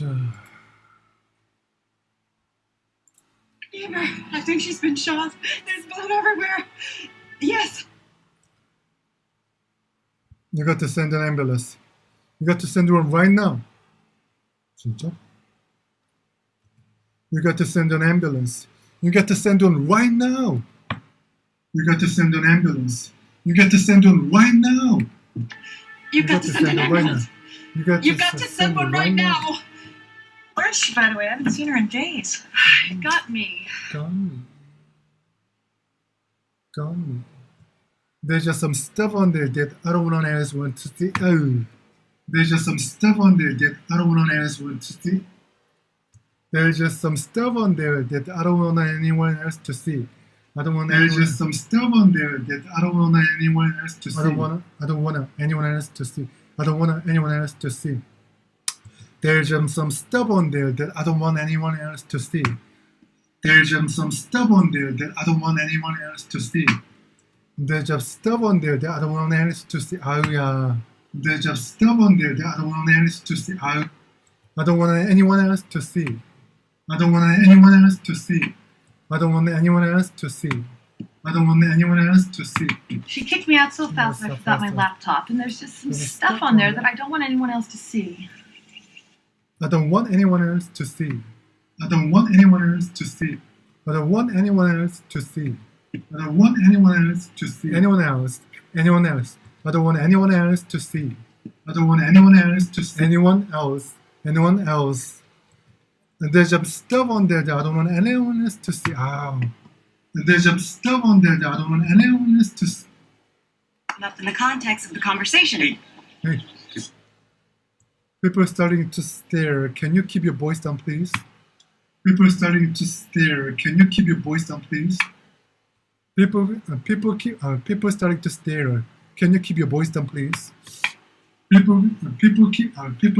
자, Neighbor, I think she's been shot. There's blood everywhere. Yes. you got to send an ambulance. You got to send one right now. 진짜? You got to send an ambulance. You got to send one right now. You got to send an ambulance. You got to send one right now. You got to send an ambulance. You got to send one right now. Where is she, by the way? I haven't seen her in days. It got me. Got me. There's just some stuff on there that I don't want else want to see. Oh. There's just some stuff on there that I don't want else want to see. There's just some stuff on there that I don't want anyone else to see. There's just some stuff on there that I don't want anyone else to see. I don't want anyone else to see. I don't want anyone else to see. There's just some stuff on there that I don't want anyone else to see. There's just some stuff on there that I don't want anyone else to see. There's just stuff on there that I don't want anyone else to see. 아유야. There's just stuff on there that I don't want anyone else to see. I don't want anyone else to see. I don't want anyone else to see. I don't want anyone else to see. I don't want anyone else to see. She kicked me out so fast that I forgot my laptop, and there's just some stuff on there that I don't want anyone else to see. I don't want anyone else to see. I don't want anyone else to see. I don't want anyone else to see. I don't want anyone else to see. Anyone else. Anyone else. I don't want anyone else to see. I don't want anyone else to see. Anyone else. Anyone else. And there's some stuff on there that I don't want anyone else to see. Ow. And there's some stuff on there that I don't want anyone else to see. Not in the context of the conversation. Hey. People are starting to stare. Can you keep your voice down, please? People are starting to stare. Can you keep your voice down, please? People are starting to stare. Can you keep your voice down, please? People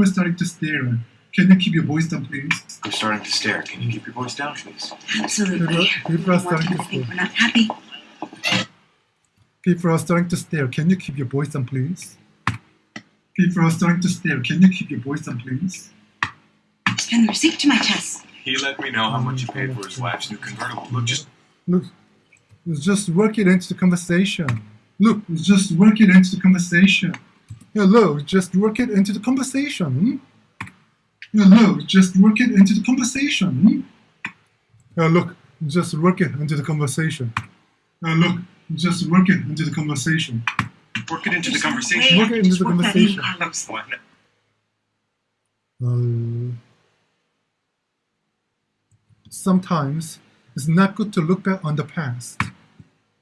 are starting to stare. Can you keep your voice down, please? They're starting to stare. Can you keep your voice down, please? Absolutely. People are I want starting them to to think stare. we're not happy. People are starting to stare. Can you keep your voice down, please? People are starting to stare. Can you keep your voice down, please? Send the receipt to my chest. He let me know how much he paid for his wife's new convertible. Look, just work it into the conversation. Look, just work it into the conversation. Hello, just work it into the conversation. Hello, just work it into the conversation. Look, just work it into the conversation. Look, just work it into the conversation. work it into the conversation. Work it into the conversation. Why not? Sometimes it's not good to look back on the past.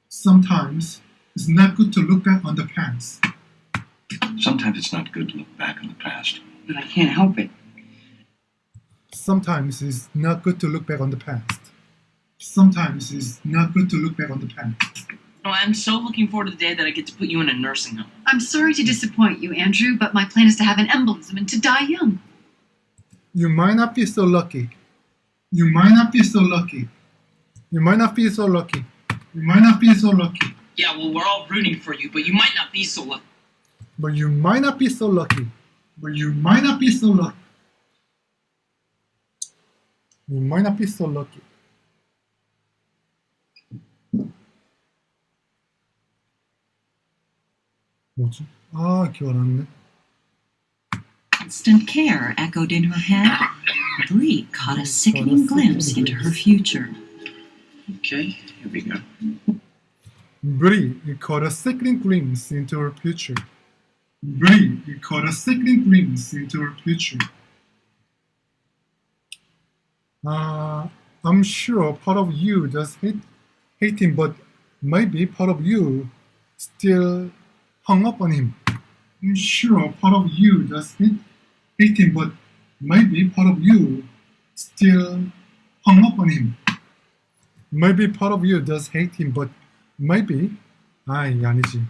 Sometimes it's not good to look back on the past. Sometimes it's not good to look back on the past. But I can't help it. Sometimes it's not good to look back on the past. Sometimes it's not good to look back on the past. Oh, I'm so looking forward to the day that I get to put you in a nursing home. I'm sorry to disappoint you, Andrew, but my plan is to have an embolism and to die young. You might not be so lucky. You might not be so lucky. You might not be so lucky. You might not be so lucky. Yeah, well, we're all rooting for you, but you might not be so lucky. But you might not be so lucky. But you might not be so lucky. You might not be so lucky. 뭐지? 아, 기억 안 나네. Constant care echoed in her head. Bree caught a sickening glimpse into her future. Okay, here we go. Bree caught a sickening glimpse into her future. Bree caught a sickening glimpse into her future. I'm sure part of you does hate him, but maybe part of you still hung up on him. I'm sure part of you does hate him, but maybe part of you still hung up on him. Maybe part of you does hate him, but maybe 아니지.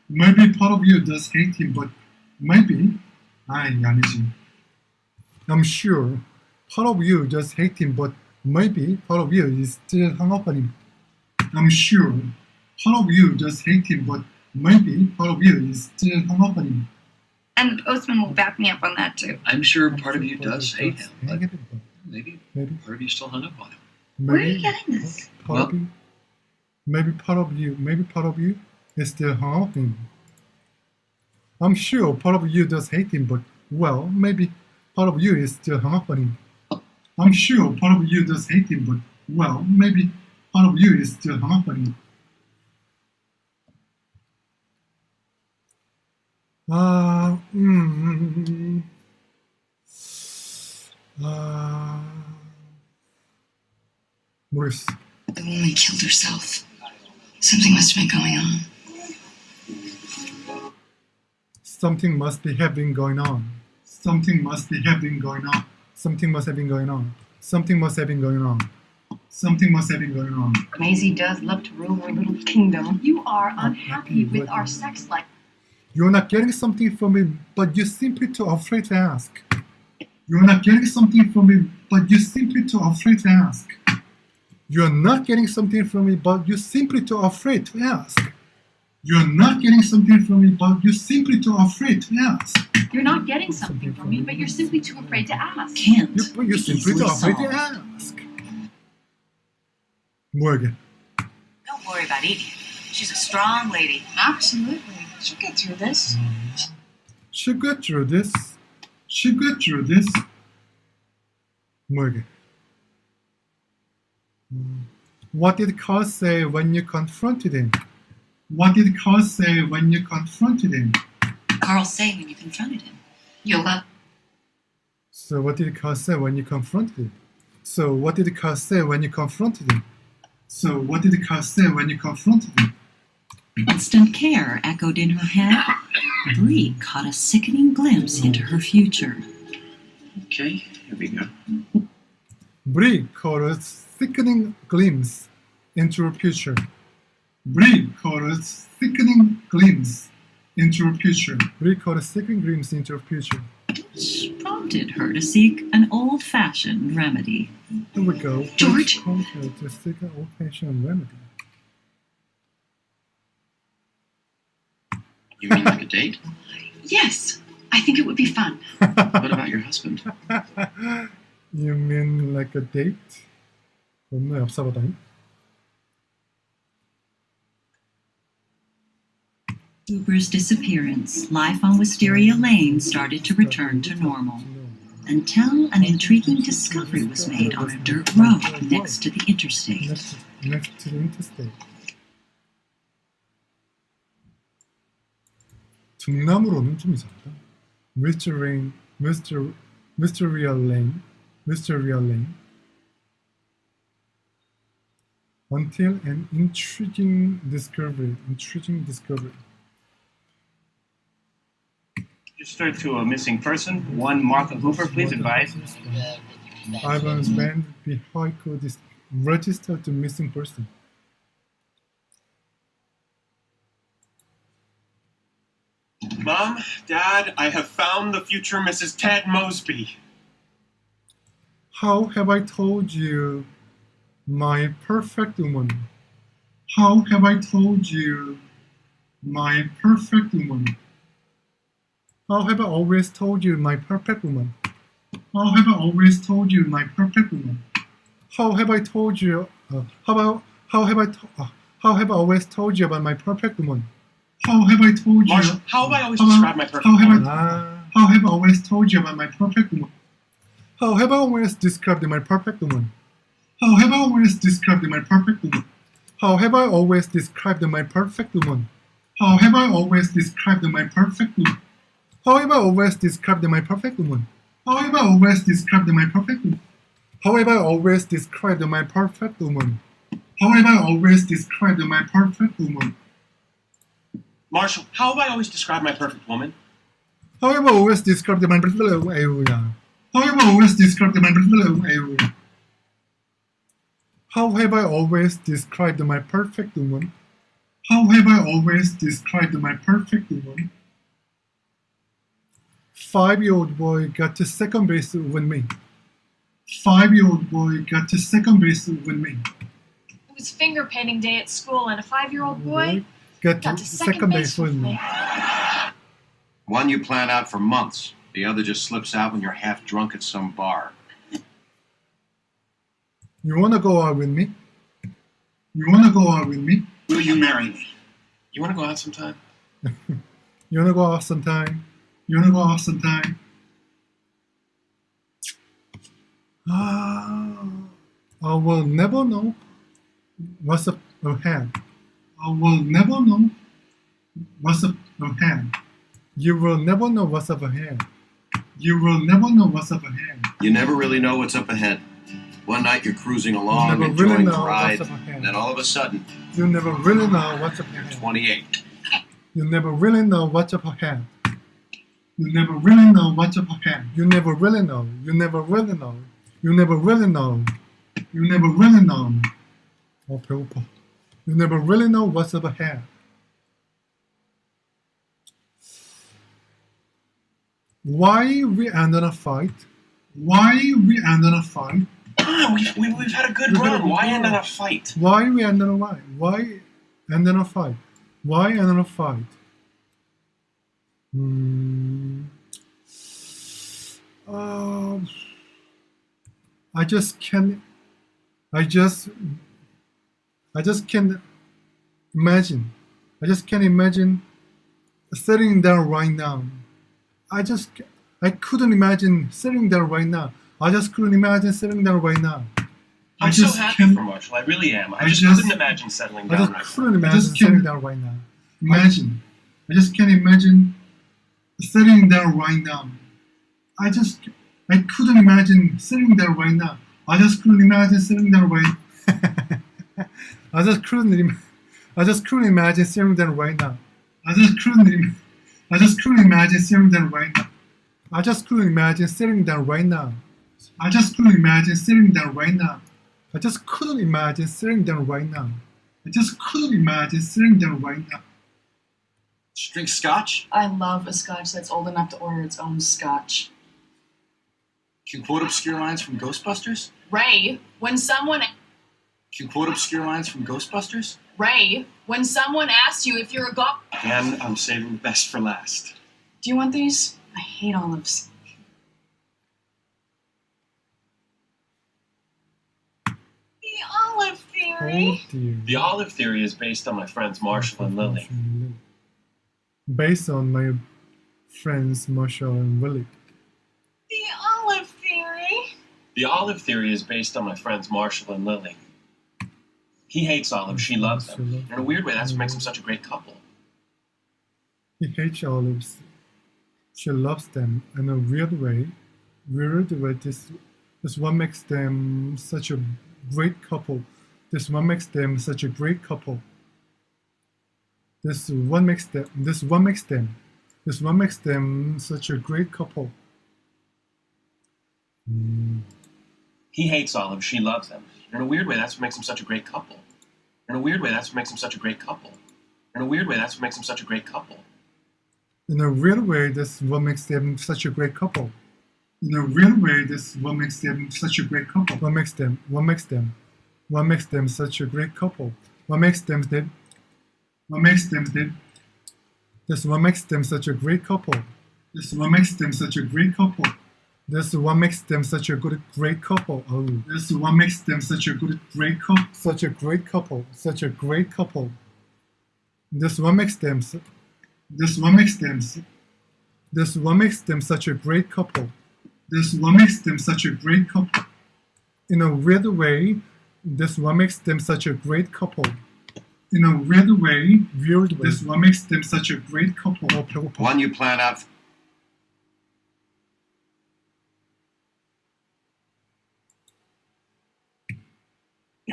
Maybe part of you does hate him, but maybe 아니지. I'm sure part of you does hate him, but maybe part of you is still hung up on him. I'm sure part of you does hate him, but maybe part of you is still hung up on him. And Osman will back me up on that too. I'm sure part of you does hate him, but hate him, but maybe maybe part of you still hung up on him. Where are you getting this? Part of you, maybe part of you is still hung up on him. I'm sure part of you does hate him, but well, maybe part of you is still hung up on him. I'm sure part of you does hate him, but well, maybe part of you is still hung up on him. 모르겠어. The woman killed herself. Something must have been going on. Something must be have been going on. Something must be have been going on. Something must have been going on. Something must have been going on. Something must have been going on. Maisie does love to rule her little kingdom. You are unhappy with our sex life. You're not getting something from me, but you're simply too afraid to ask. You're not getting something from me, but you're simply too afraid to ask. You're not getting something from me, but you're simply too afraid to ask. You're not getting something from me, but you're simply too afraid to ask. You're not getting something from me, but you're simply too afraid to ask. Can't You're simply too easily afraid to solved. ask. 뭐야 이게? Don't worry about Edie. She's a strong lady. Absolutely. She'll get through this. She'll get through this. She'll get through this. 뭐야 이게? What did Carl say when you confronted him? What did Carl say when you confronted him? Carl say when you confronted him. Yoga. So what did Carl say when you confronted him? So what did Carl say when you confronted him? So what did Carl say when you confronted him? Instant care echoed in her head. Bree caught a sickening glimpse into her future. Okay, here we go. Bree caught a sickening glimpse into her future. Bree caught a sickening glimpse into her future. Bree caught a sickening glimpse into her future. Which prompted her to seek an old-fashioned remedy. Here we go. George? Bree caught her to seek an old-fashioned remedy. You mean like a date? Yes. I think it would be fun. What about your husband? You mean like a date? 겁나 얍삽하다니? Cooper's disappearance, life on Wisteria Lane started to return to normal, until an intriguing discovery was made on a dirt road next to the interstate. Next to the interstate. 등남으로는 좀 이상하다. Wisteria Lane. Until an intriguing discovery. Register to a missing person. One Martha Hooper, please advise. Ivan's band vehicle is registered to missing person. Mom, Dad, I have found the future Mrs. Ted Mosby. How have I told you, my perfect woman? How have I told you, my perfect woman? How have I always told you, my perfect woman? How have I always told you, my perfect woman? How have I told you? How have I always told you about my perfect woman? How have I told you? Marshall, how have I always described my perfect woman? How have I always told you about my perfect woman? How have I always described my perfect woman? How have I always described my perfect woman? How have I always described my perfect woman? How have I always described my perfect woman? How have I always described my perfect woman? How have I always described my perfect woman? How have I always described my perfect woman? How have I always described my perfect woman? Marshall, how have I always described my perfect woman? How have I always described my perfect woman? How have I always described my perfect woman? How have I always described my perfect woman? How have I always described my perfect woman? 5-year-old boy got to second base with me. 5-year-old boy got to second base with me. It was finger painting day at school, and a 5-year-old boy got to second base with me. One you plan out for months. The other just slips out when you're half drunk at some bar. You wanna go out with me? You wanna go out with me? Will you marry me? You want to go out sometime? You wanna go out sometime? You wanna go out sometime? I will never know what's up ahead. I will never know what's up ahead. You will never know what's up ahead. You will never know what's up ahead. You never really know what's up ahead. One night you're cruising along, never enjoying really the know ride, what's up ahead. and then all of a sudden, You never really know what's up ahead. 28. You never really know what's up ahead. You never really know what's up ahead. You never really know. You never really know. You never really know. You never really know. 배고파. You never really know what's up ahead. Why we end in a fight? Why we end in a fight? We've had a good run. Why end in a fight? Why we end in a fight? Why end in a fight? Why end in a fight? I just can't imagine. I just can't imagine sitting there right now. I couldn't imagine sitting there right now. I just couldn't imagine sitting there right now. I'm so happy for Marshall. I really am. I just couldn't imagine settling down right now. I just couldn't imagine sitting there right now. Imagine. I just can't imagine sitting there right now. I couldn't imagine sitting there right now. I just couldn't imagine sitting there right I just couldn't imagine sitting there right now. I just couldn't imagine sitting there right now. I just couldn't imagine sitting there right now. I just couldn't imagine sitting there right now. I just couldn't imagine sitting there right now. I just couldn't imagine sitting there right now. Drink scotch? I love a scotch that's old enough to order its own scotch. Can you quote obscure lines from Ghostbusters? Ray, when someone Can you quote obscure lines from Ghostbusters? Ray, when someone asks you if you're a god. And I'm saving the best for last. Do you want these? I hate olives. The olive theory. The olive theory is based on my friends Marshall and Lily. Based on my friends Marshall and Willie. The olive theory. The olive theory is based on my friends Marshall and Lily. He hates olives, she loves them. In a weird way, that's what makes them such a great couple. He hates olives. She loves them. In a weird way, this one makes them such a great couple. This one makes them such a great couple. This one makes them such a great couple. He hates olives, she loves them. In a weird way, that's what makes them such a great couple. In a weird way, that's what makes them such a great couple. In a weird way, that's what makes them such a great couple. In a weird way, this what makes them such a great couple. In a weird way, this what makes them such a great couple. What makes them such a great couple. What makes them This what makes them such a great couple. This what makes them such a great couple. This what makes them such a great couple. Oh, this what makes them such a great couple. Such a great couple. Such a great couple. This what makes them such a great couple. This what makes them such a great couple. In a weird way, this what makes them such a great couple. In a weird way, this what makes them such a great couple. One you plan out.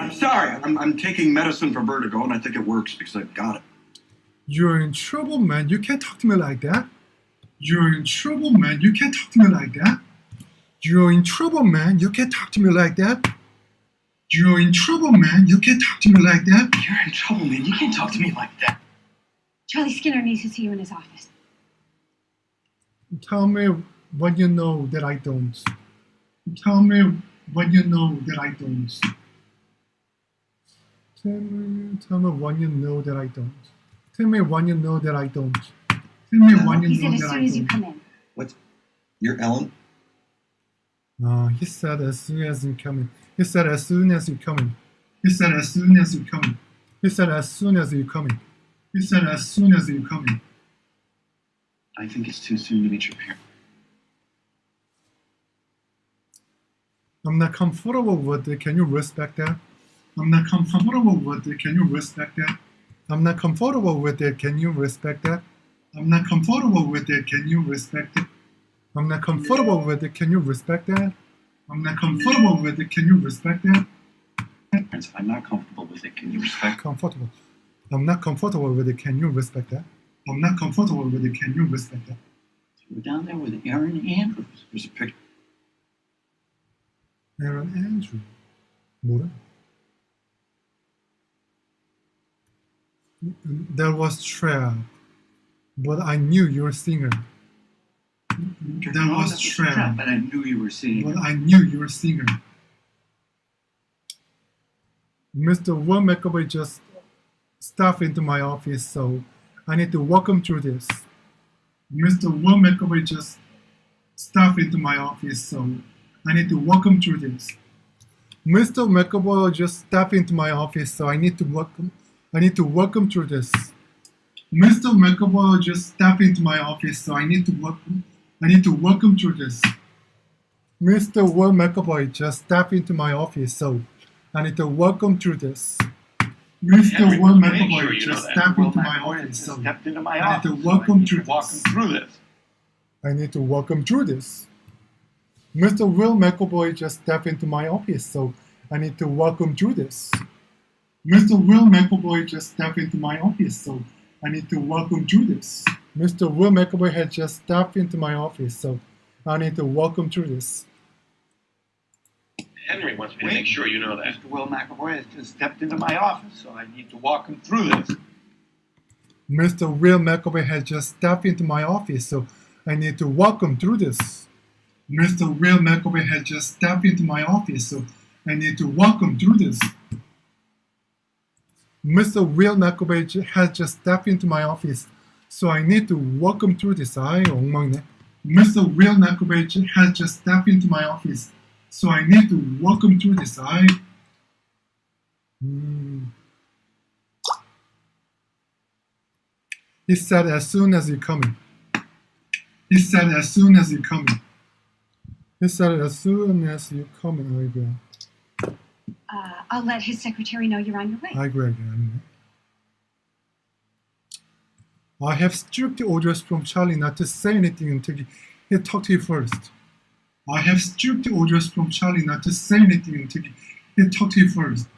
I'm sorry. I'm taking medicine for vertigo, and I think it works because I've got it. You're in trouble, man. You can't talk to me like that. You're in trouble, man. You can't talk to me like that. You're in trouble, man. You can't talk to me like that. You're in trouble, man. You can't talk to me like that. You're in trouble, man. You can't talk to me like that. Charlie Skinner needs to see you in his office. Tell me what you know that I don't. Tell me what you know that I don't. Tell me what you know that I don't. Tell me what you know that I don't. Tell me when you He said know as that soon I as you don't. come in. What? You're Ellen? He said as soon as you come in. He said as soon as you come in. He said as soon as you come in. He said as soon as you come in. He said as soon as you come in. I think it's too soon to meet your parents. I'm not comfortable with it. Can you respect that? I'm not comfortable with it. Can you respect that? I'm not comfortable with it. Can you respect that? I'm not comfortable with it. Can you respect it? I'm not comfortable with it. Can you respect that? I'm not comfortable with it. Can you respect that? I'm not comfortable with it. Can you respect? Comfortable. I'm not comfortable with it. Can you respect that? I'm not comfortable with it. Can you respect that? We're down there with Aaron Andrews. There's a picture. Aaron Andrew. 뭐래? There was trap, but I knew you were a singer. There was trap, but I knew you were seeing. but I knew you were a singer. Mr. Will McAvoy just stopped into my office, so I need to walk him through this. Mr. Will McAvoy just stopped into my office, so I need to walk him through this. Mr. McAvoy just stopped into my office, so I need to walk him through this. Mr. McAvoy just stopped into my office, so I need to walk him through this. Mr. Will McAvoy just stopped into my office, so I need to walk him through this. Mr. Will McAvoy just stepped into my office, so I need to walk him through this. I need to walk him through this. Mr. Will McAvoy just stepped into my office, so I need to walk him through this. Mr. Will McAvoy just stepped into my office, so I need to walk him through this. Mr. Will McAvoy had just stepped into my office, so I need to walk him through this. Henry wants me to make sure you know that. Mr. Will McAvoy has just stepped into my office, so I need to walk him through this. Mr. Will McAvoy had just stepped into my office, so I need to walk him through this. Mr. Will McAvoy had just stepped into my office, so I need to walk him through this. Mr. Will McAvoy has just stepped into my office, so I need to walk him through this. 아이, 엉망이네. Mr. Will McAvoy has just stepped into my office, so I need to walk him through this. 아이. He said as soon as you come in. He said as soon as you come in. He said as soon as you come in. 아이고야. I'll let his secretary know you're on your way. 아이고야. I have strict orders from Charlie not to say anything until he talked to you first. I have strict orders from Charlie not to say anything until he talked to you first.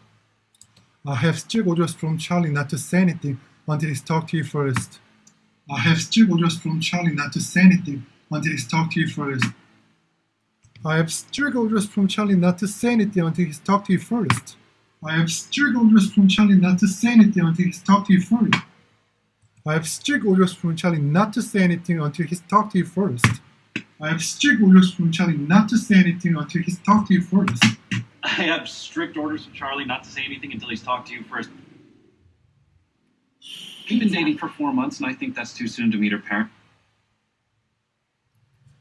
I have strict orders from Charlie not to say anything until he's talked to you first. I have strict orders from Charlie not to say anything until he's talked to you first. I have strict orders from Charlie not to say anything until he's talked to you first. I have strict orders from Charlie not to say anything until he's talked to you first. I have strict orders from Charlie not to say anything until he's talked to you first. I have strict orders from Charlie not to say anything until he's talked to you first. I have strict orders from Charlie not to say anything until he's talked to you first. We've been dating for 4 months, and I think that's too soon to meet her parents.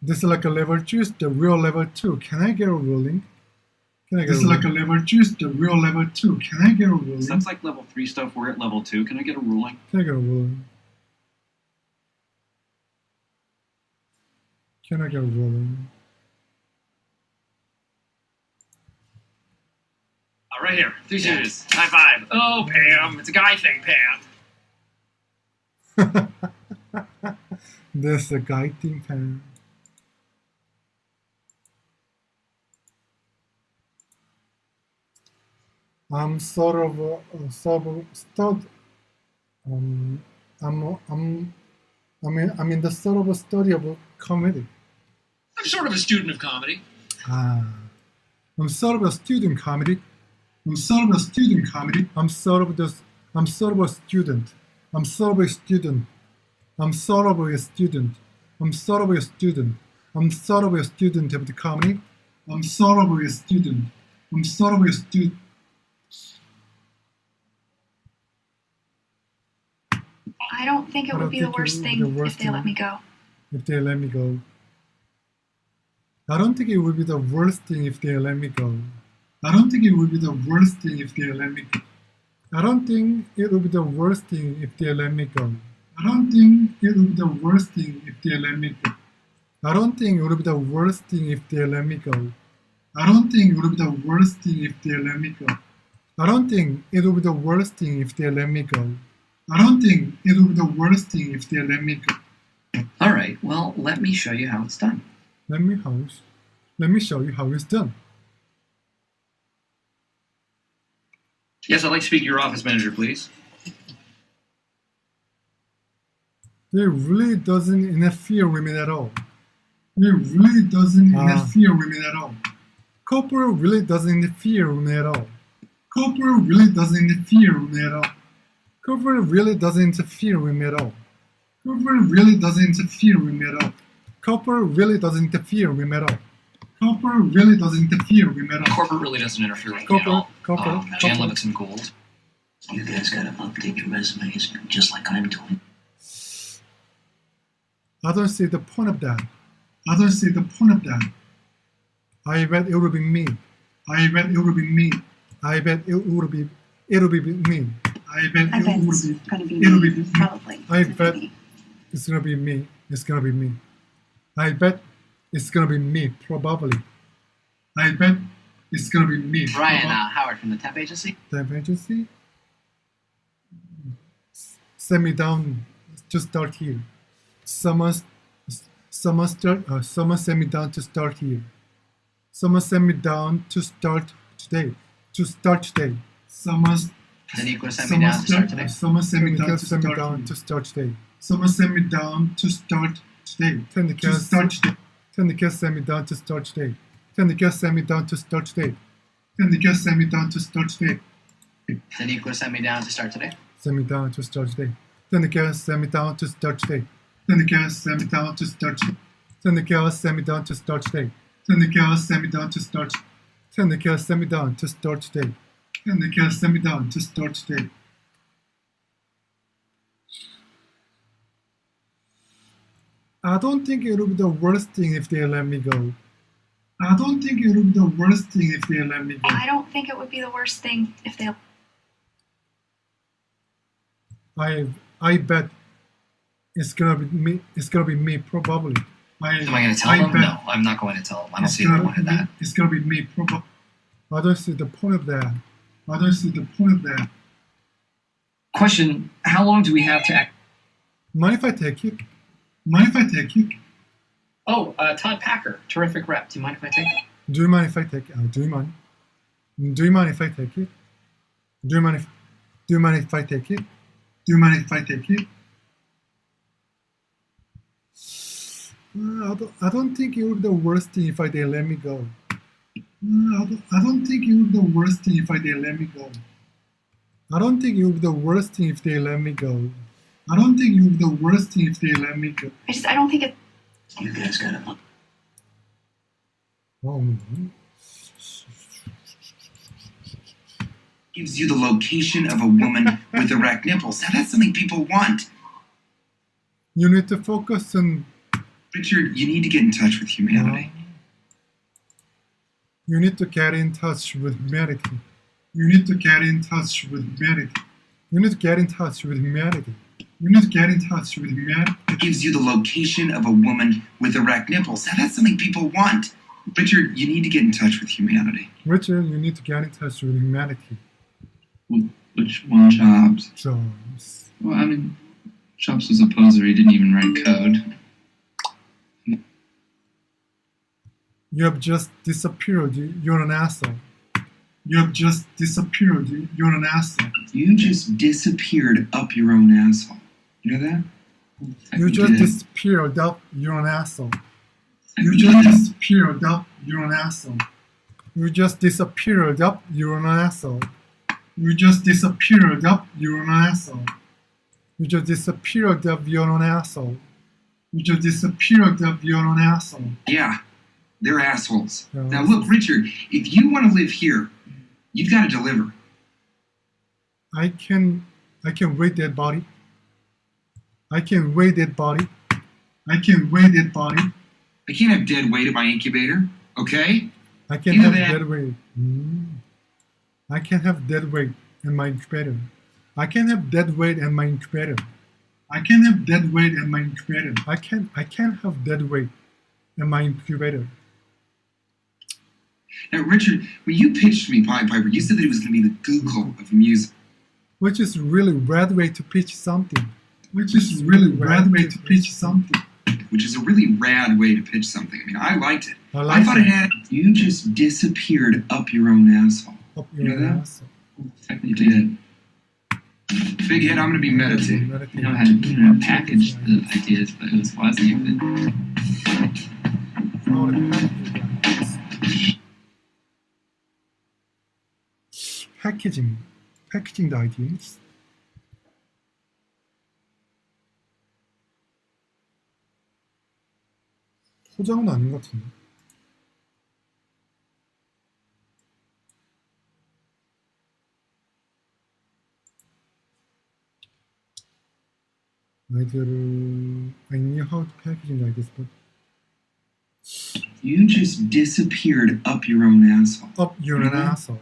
This is like a level 2, the real level 2. Can I get a ruling? This is like a level 2, the real level 2. Can I get a ruling? That's like level 3 stuff. We're at level 2. Can I get a ruling? Can I get a ruling? Can I get a ruling? Right here. 3 series. High five. Oh, Pam. It's a guy thing, Pam. That's a guy thing, Pam. I'm sort of stud. I'm in the sort of a study of comedy. I'm sort of a student of comedy. I'm sort of a student comedy. I'm sort of a student comedy. I'm sort of a student. I'm sort of a student. I'm sort of a student. I'm sort of a student. I'm sort of a student of the comedy. I'm sort of a student. I'm sort of a student. I don't think it would be the worst thing if they let me go. If they let me go. I don't think it would be the worst thing if they let me go. I don't think it would be the worst thing if they let me go. I don't think it would be the worst thing if they let me go. I don't think it would be the worst thing if they let me go. I don't think it would be the worst thing if they let me go. I don't think it would be the worst thing if they let me go. I don't think it would be the worst thing if they let me go. I don't think it would be the worst thing if they let me go. All right, well, let me show you how it's done. Let me show you how it's done. Yes, I'd like to speak to your office manager, please. It really doesn't interfere with me at all. It really doesn't interfere with me at all. Corporal really doesn't interfere with me at all. Corporal really doesn't interfere with me at all. Corporal really doesn't interfere with me at all. Corporal really doesn't interfere with me at all. Corporal really doesn't interfere with me at all. Corporal really doesn't interfere with me at all. Corporate really doesn't interfere with me at all. Jan Levick's in gold. You guys gotta update your resumes just like I'm doing. I don't see the point of that. I don't see the point of that. I bet it would be me. I bet it would be me. I bet it would be me. I bet it would be gonna be it'll me, be probably. I bet it's gonna be me. It's gonna be me. I bet it's gonna be me, probably. I bet it's gonna be me. Brian Howard from the temp agency. Temp agency? Send me down to start here. Someone send me down to start here. Someone send me down to start today. To start today. Someone Then you could send me down to start today. Someone send me down to start today. Someone send me down to start today. To start today. Send me down to start today. Send me down to start today. Send me down to start today. Then you could send me down to start today. Send me down to start today. Send me down to start today. Send me down to start today. Send me down to start today. Send me down to start. Send me down to start today. Send me down to start today. I don't think it would be the worst thing if they let me go. I don't think it would be the worst thing if they let me go. I don't think it would be the worst thing if they. I bet it's gonna be me. It's gonna be me, probably. Am I going to tell them? No, I'm not going to tell them. I don't see the point of that. It's gonna be me, probably. I don't see the point of that. I don't see the point of that. Question, how long do we have to act? Mind if I take it? Mind if I take it? Oh, Todd Packer, terrific rep. Do you mind if I take it? Do you mind if I take it? Do you mind? Do you mind if I take it? Do you mind if I take it? Do you mind if I take it? I don't think it would be the worst thing if they let me go. I don't think it would be the worst thing if they let me go. I don't think it would be the worst thing if they let me go. I don't think it would be the worst thing if they let me go. I don't think it. You guys gotta. Oh no. Gives you the location of a woman with erect nipples. Now that's something people want. You need to focus on. Richard, you need to get in touch with humanity. You need to get in touch with humanity. You need to get in touch with humanity. You need to get in touch with humanity. You need to get in touch with humanity. It gives you the location of a woman with erect nipples. Now that's something people want. Richard, you need to get in touch with humanity. Richard, you need to get in touch with humanity. Which one? Jobs. Jobs. Well, I mean, Jobs was a poser. He didn't even write code. You have just disappeared. You're an asshole. You have just disappeared. You're an asshole. You just disappeared up your own asshole. You know that? You just disappeared up. You're an asshole. You just disappeared up. You're an asshole. You just disappeared up. You're an asshole. You just disappeared up. You're an asshole. You just disappeared up. You're an asshole. You just disappeared up. You're an asshole. Yeah. They're assholes. Now look, Richard, if you want to live here, you've got to deliver. I can read that body. I can weigh that body. I can weigh that body. I can't have dead weight at my incubator, okay? I can Either have that- dead weight. I can have dead weight in my incubator. I can have dead weight in my incubator. I can have dead weight in my incubator. I can't have dead weight in my incubator. Now, Richard, when you pitched me Pied Piper, you said that it was going to be the Google of music. Which is really rad way to pitch something. Which is really rad way to pitch something. Which is a really rad way to pitch something. I mean, I liked it. I thought it had. You just disappeared up your own asshole. Up You your know that? ass. Technically did. Big hit, I'm going to be meditating. You know, I had packaged the ideas, but it was fuzzy. But packaging the ideas. 포장은 아닌 것 같은데. 아이디어를 I knew how to packaging ideas, but You just disappeared up your own asshole. up your Mhm. asshole.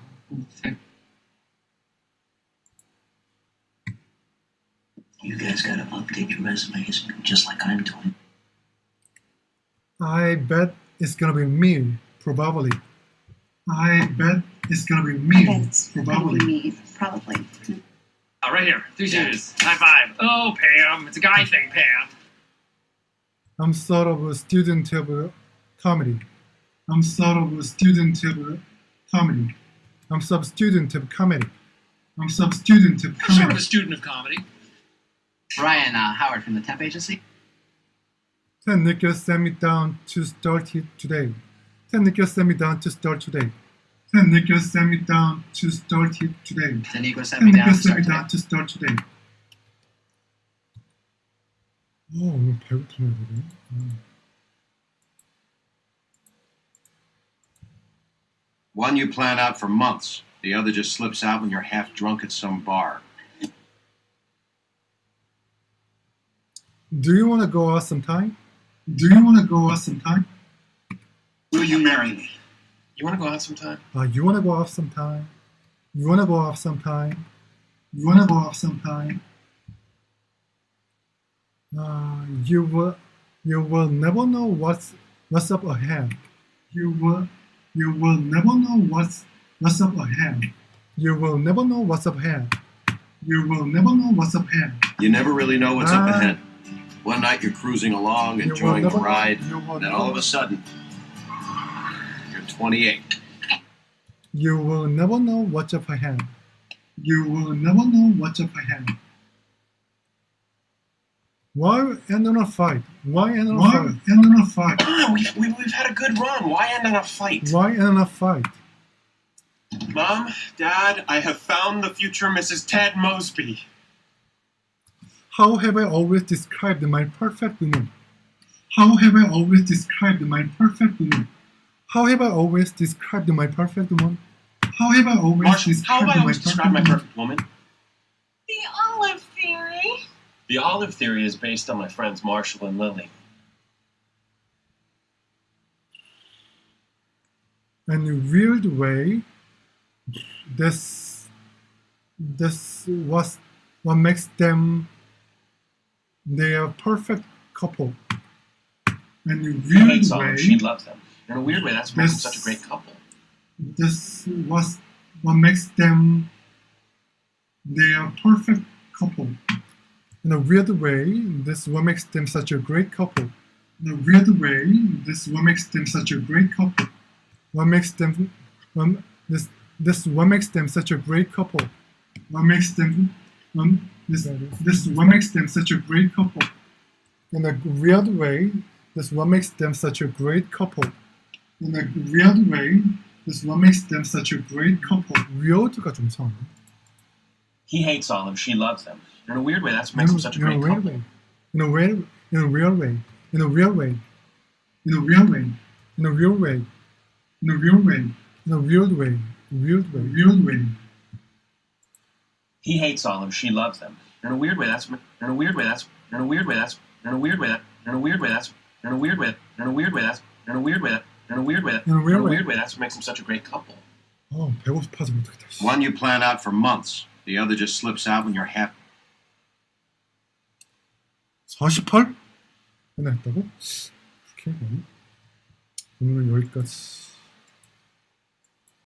You guys gotta update your resumes just like I'm doing. I bet it's gonna be me, probably. I bet it's gonna be me, probably. Me, probably. Right here. 3 shooters. High five. Oh, Pam. It's a guy thing, Pam. I'm sort of a student of comedy. I'm sort of a student of comedy. I'm sub-student of comedy. I'm sub-student of I'm sort of comedy. a student of comedy. Ryan Howard from the temp agency. Ten Nicholas sent me down to start it today. Ten Nicholas sent me down to start today. Ten Nicholas sent me down to start it today. Danico sent Ten me down to Nicholas sent me start today. down to start today. 오늘 배고프네 그래. One you plan out for months. The other just slips out when you're half drunk at some bar. Do you want to go out sometime? Do you want to go out sometime? Will you marry me? You want to go out sometime? You want to go off sometime? You want to go off sometime? You want to go off sometime? You will never know what's up ahead. You will never know what's up ahead. You will never know what's up ahead. You will never know what's up ahead. You never really know what's up ahead. One night you're cruising along, You will enjoying the never- ride, you will then never- all of a sudden, you're 28. You will never know what's up ahead. You will never know what's up ahead. Why end on a fight? Why end on a fight? End on a fight? Ah, we've had a good run. Why end on a fight? Why end on a fight? Mom, Dad, I have found the future Mrs. Ted Mosby. How have I always described my perfect woman? How have I always described my perfect woman? How have I always described my perfect woman? How have I always Marshall, how described have I always described my woman? perfect woman? The olive theory. The olive theory is based on my friends Marshall and Lily. In a weird way, this was what makes them their perfect couple. In a He weird hates Olive. way, She loves them. In a weird way, that's what makes them This- such a great couple. this was what makes them their perfect couple. In a weird way, this is what makes them such a great couple. In a weird way, this is what makes them such a great couple. What makes them this is what makes them such a great couple. What makes them this is what makes them such a great couple. In a weird way, this is what makes them such a great couple. In a weird way, this is what makes them such a great couple. Weird가 좀 이상한데. He hates Olive. She loves them. In a weird way, that's what makes them such a great couple. In a weird way. In a real way. In a real way. In a real way. In a real way. In a real way. In a weird way. Weird way. Weird way. He hates Olive. She loves them. In a weird way, that's in a weird way that's in a weird way that in a weird way that's in a weird way in a weird way that's in a weird way that in a weird way In a weird way. that's what makes them such a great couple. 배고파서 못하겠다. One you plan out for months. The other just slips out when you're half. 48? 끝났다고? 오케이, 그럼 오늘은 여기까지.